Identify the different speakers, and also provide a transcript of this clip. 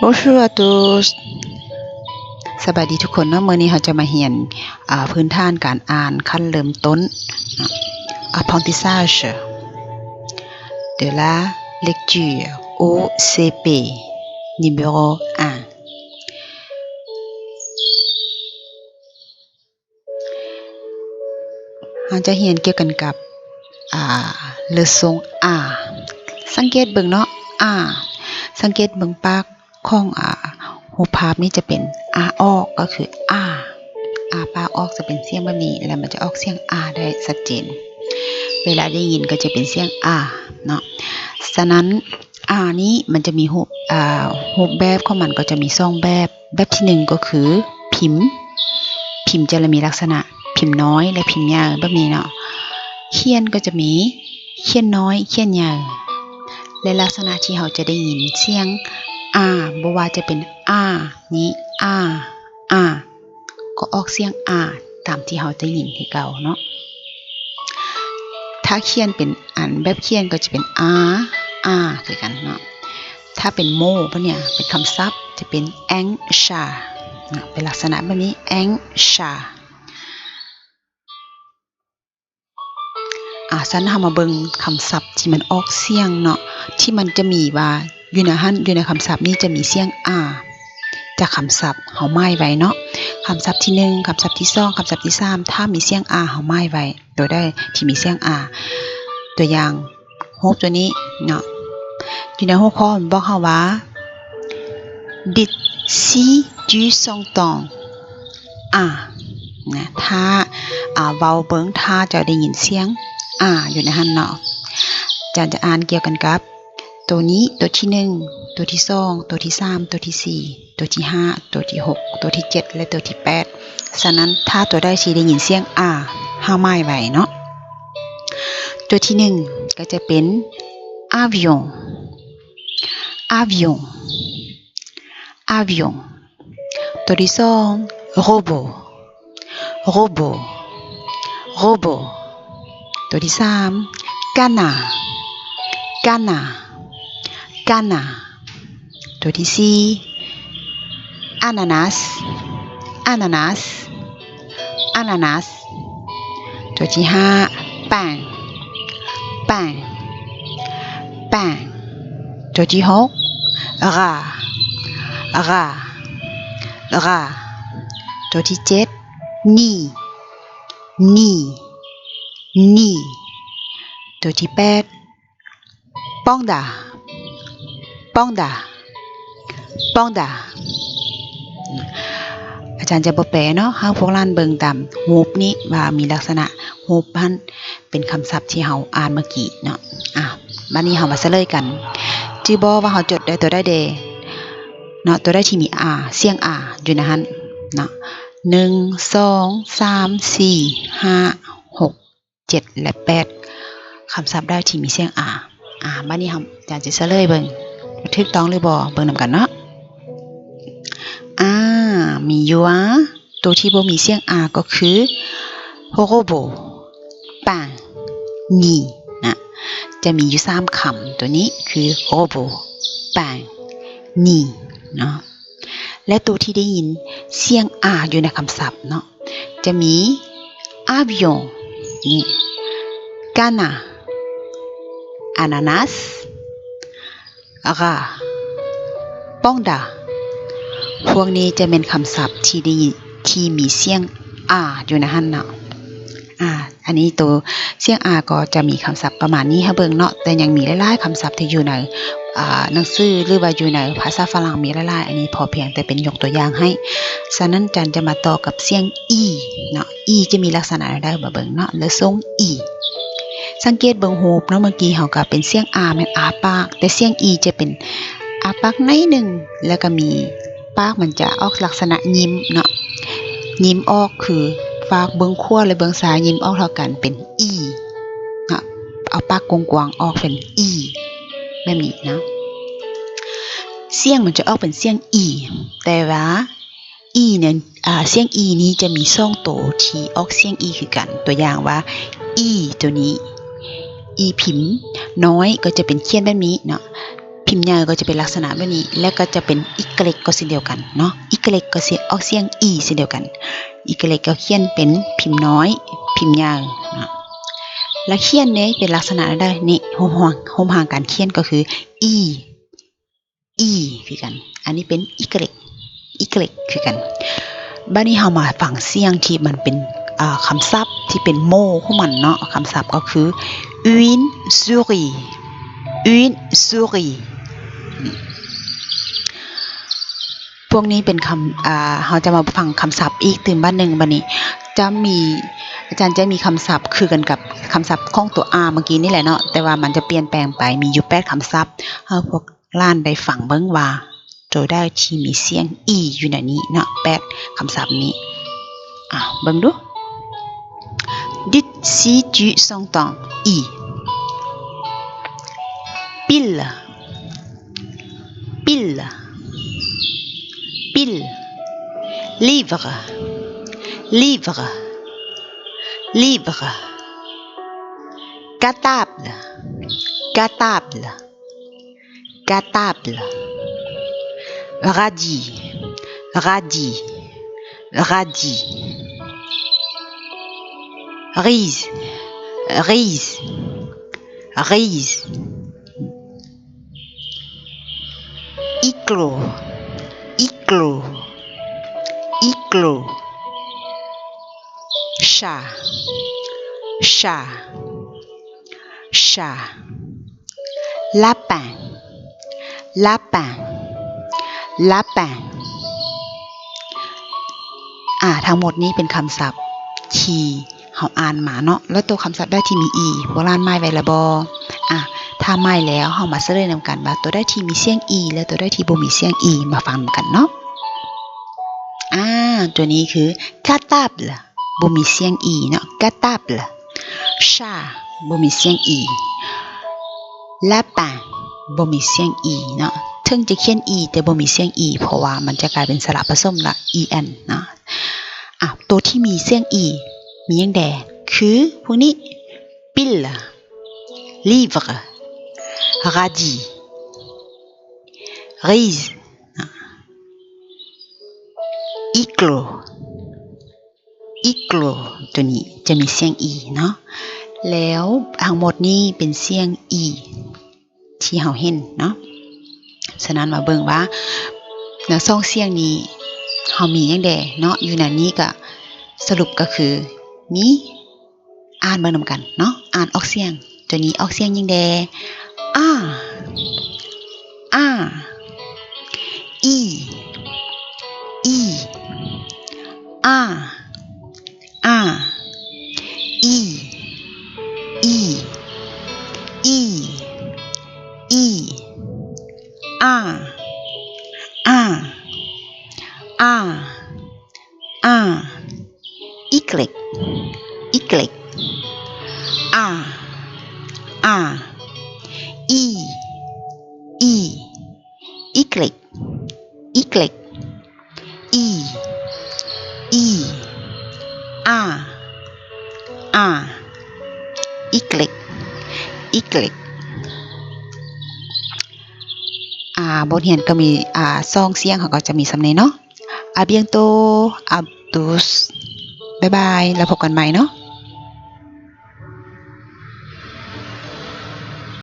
Speaker 1: Bonjour à tous สบายดีทุกคนเนาะมื้อนี้เราจะมาเรียนพื้นฐานการอ่านขั้นเริ่มต้น Apprentissage de la lecture au CP numéro 1เราจะเรียนเกี่ยวกันกับleçon A สังเกตเบิ่งเนาะ A สังเกตเบิ่งปากของรูปภาพนี้จะเป็นออกก็คือปากออกจะเป็นเสียงแบบนี้แล้วมันจะออกเสียงได้ชัดเจนเวลาได้ยินก็จะเป็นเสียงเนาะฉะนั้นนี้มันจะมีรูปแบบของมันก็จะมี2แบบที่1ก็คือพิมพ์จะมีลักษณะพิมพ์น้อยและพิมพ์ยาวแบบนี้เนาะเขียนก็จะมีเขียนน้อยเขียนยาวและลักษณะที่เราจะได้ยินเสียงบ่ว่าจะเป็นนี้ก็ออกเสียงตามที่เราจะยินที่เก่าเนาะถ้าเขียนเป็นแบบเขียนก็จะเป็นคือกันเนาะถ้าเป็นโม่พวกเนี่ยเป็นคำศัพท์จะเป็นแองชาเป็นลักษณะแบบนี้แองชาฉันทำมาเบิ่งคำศัพท์ที่มันออกเสียงเนาะที่มันจะมีว่าอยู่ในคำศัพท์นี้จะมีเสียงจากคำศัพท์เฮาหมายไว้เนาะคำศัพท์ที่1คำศัพท์ที่2คำศัพท์ที่3ถ้ามีเสียงเฮาหมายไว้ตัวได้ที่มีเสียงตัวอย่างรูปตัวนี้เนาะอยู่ในหัวข้อมันบอกเฮาว่า Dites si tu s'entends นะถ้าเว้าเบิ่งถ้าจะได้ยินเสียงอยู่ในหั่นเนาะจะอ่านเกี่ยวกันกับตัวนี้ตัวที่1ตัวที่2ตัวที่3ตัวที่4ตัวที่5ตัวที่6ตัวที่7และตัวที่8ฉะนั้นถ้าตัวได้สิได้ยินเสียงเฮาหมายไว้เนาะตัวที่1ก็จะเป็น avion ตัวที่2 robot ตัวที่3 canard ตัวที่4 ananas ตัวที่5 pain ตัวที่6 rat ตัวที่7 nid ตัวที่8 panda อาจารย์จะบ่แปลเนาะพวกล้านเบิ่งตามรูปนี้ว่ามีลักษณะรูปมันเป็นคำศัพท์ที่เฮาอ่านเมื่อกี้เนาะบัดนี้เฮามาเฉลยกันจื้อบ่ว่าเฮาจดได้ตัวได้เดเนาะตัวได้ที่มีเสียงอยู่ในหั่นเนาะ1 2 3 4 5 6 7และ8คำศัพท์ได้ที่มีเสียงบัดนี้เฮาอาจารย์จะเฉลยเบิ่งถูกต้องหรือบ่เบิ่งนำกันเนาะมีอยู่ตัวที่บ่มีเสียงก็คือ robot pain nid นะจะมีอยู่3คำตัวนี้คือ robot pain nid เนาะและตัวที่ได้ยินเสียงอยู่ในคำศัพท์เนาะจะมี avion นี่ canard ananas rat panda พวกนี้จะเป็นคำศัพท์ที่มีเสียงอยู่ในหั่นเนาะอันนี้ตัวเสียงก็จะมีคำศัพท์ประมาณนี้ให้เบิ่งเนาะแต่ยังมีหลายๆคำศัพท์ที่อยู่ในหนังสือหรือว่าอยู่ในภาษาฝรั่งมีหลายๆอันนี้พอเพียงแต่เป็นยกตัวอย่างให้ฉะนั้นจันจะมาต่อกับเสียงเนาะจะมีลักษณะใดมาเบิ่งเนาะและทรงสังเกตเบิ่งรูปเนาะเมื่อกี้เฮาก็เป็นเสียงแม่นปากแต่เสียงจะเป็นปากในนึงแล้วก็มีปากมันจะออกลักษณะยิ้มเนาะยิ้มออกคือฝากเบิ่งขวาและเบิ่งซ้ายยิ้มออกเท่ากันเป็นเนาะเอาปากกว้างๆออกเป็นแบบนี้นะเสียงมันจะออกเป็นเสียงแต่ว่าเนี่ยเสียงนี้จะมี2ตัวที่ออกเสียงคือกันตัวอย่างว่าตัวนี้พิมพ์น้อยก็จะเป็นเขียนแบบนี้เนาะพิ พ์ใหญ่ก็จะเป็นลักษณะแบบนี้และก็จะเป็นอีกเล็กก็เช่นเดียวกันเนาะอีกเล็กก็เสียงออกเสียงอีเช่นเดียวกันอีกเล็กก็เขียนเป็นพิมพ์น้อยพิมพ์ใหญ่นะและเขียนนี้เป็นลักษณะได้นี่โฮมห่างการเขียนก็คืออีคือกันอันนี้เป็นอีกเล็กคือกันบัดนี้เฮามาฟังเสียงที่มันเป็นคำศัพท์ที่เป็นโมของมันเนาะคำศัพท์ก็คือ une souris พวกนี้เป็นคำเราจะมาฟังคำศัพท์อีกตื่นบ้านหนึ่งบัดนี้อาจารย์จะมีคำศัพท์คือกันกับคำศัพท์ของตัว R เมื่อกี้นี่แหละเนาะแต่ว่ามันจะเปลี่ยนแปลงไปมีอยู่8คำศัพท์ให้พวกล้านได้ฟังเบิ่งว่าตัวได้ที่มีเสียง e อยู่ในนี้เนาะ8คำศัพท์นี้เบิ่งดู Dites si tu entends i pile livre cartable radis riz igloo chat lapin ทั้งหมดนี้เป็นคำศัพท์ที่เฮาอ่านมาเนาะแล้วตัวคำศัพท์ได้ที่มี e โบราณหมายไว้แล้วบ่ถ้าหมายแล้วเฮามาเฉลยนำกันว่าตัวได้ที่มีเสียง e และตัวได้ที่บ่มีเสียง e มาฟังกันเนาะตัวนี้คือ cartable บ่มีเสียง e เนาะ cartable chat บ่มีเสียง e lapin บ่มีเสียง e เนาะถึงจะเขียน e แต่บ่มีเสียง e เพราะว่ามันจะกลายเป็นสระผสมละ en เนาะตัวที่มีเสียง e มีอย่างใดคือพวกนี้ pile livre radis riz igloo ตัวนี้จะมีเสียง e เนาะแล้วทั้งหมดนี้เป็นเสียง e ที่เฮาเห็นเนาะฉะนั้นมาเบิ่งว่าใน2เสียงนี้เฮามีอย่างใดเนาะอยู่ในนี้ก็สรุปก็คือมีอ่านเบิ่งนำกันเนาะอ่านออกเสียงตัวนี้ออกเสียงอย่างใดe iglooบทเรียนก็มี2เสียงเขาก็จะมีสำเนียงเนาะ à bientôt à tous บ๊ายบายแล้วพบกันใหม่เนาะ